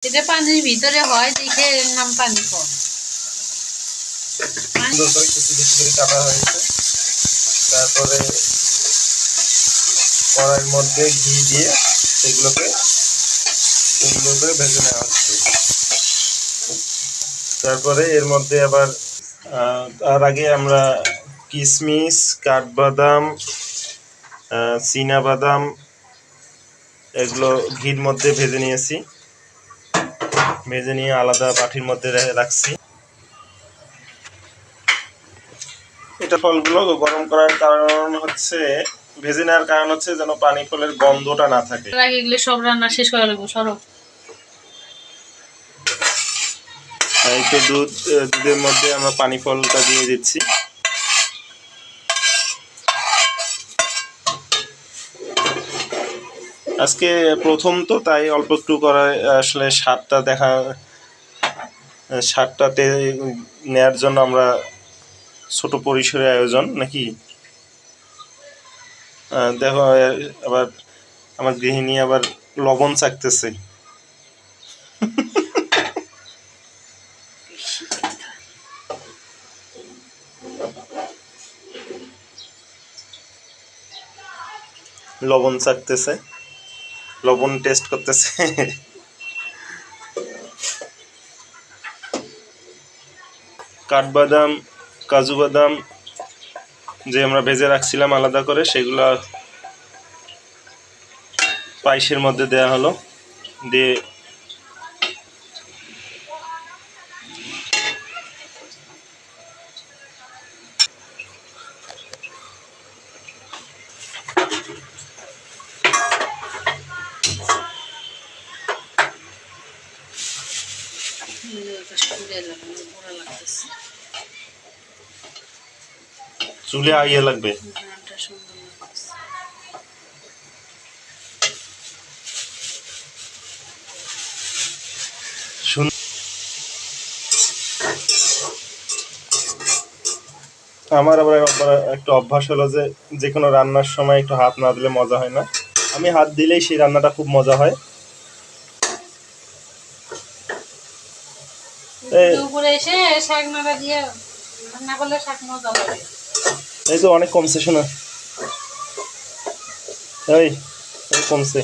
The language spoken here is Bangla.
এটা পানির ভিতরে হয় দেখে এর নাম পানি ফল। কিছু কিছু করে কাটা হয়েছে। তারপরে কড়াইয়ের মধ্যে ঘি দিয়ে সেগুলোকে সুন্দর করে ভেজে নেওয়া হচ্ছে। তারপরে এর মধ্যে আবার তার আগে আমরা কিশমিশ, কাঠবাদাম, চীনাবাদাম এগুলো ঘির মধ্যে ভেজে নিয়েছি। ভেজে নিয়ে আলাদা বাটির মধ্যে রাখছি। এটা ফলগুলো গরম করার কারণ হচ্ছে, ভেজে নেওয়ার কারণ হচ্ছে যেন পানি ফলের গন্ধটা না থাকে। এগুলো সব রান্না শেষ করে দেবো সরো। এই তো দুধের মধ্যে আমরা পানি ফলটা দিয়ে দিচ্ছি। আজকে প্রথম তো তাই অল্প একটু করায় আসলে স্বাদটাতে নেয়ার জন্য আমরা ছোট পরিসরে আয়োজন নাকি। দেখো আবার আমার গৃহিণী আবার লবণ চাকতেছে। লবণ চাকতেছে, লবণ টেস্ট করতেছে। কাঠবাদাম, কাজু বাদাম যে আমরা ভেজে রাখছিলাম আলাদা করে, সেগুলো পায়েসের মধ্যে দেয়া হলো। দিয়ে চুলে আইয়া লাগবে। আমার আবার একটা অভ্যাস হলো যে কোনো রান্নার সময় একটু হাত না দিলে মজা হয় না। আমি হাত দিলেই সেই রান্নাটা খুব মজা হয়। এই তো অনেক কমছে, শোনা এই কমছে।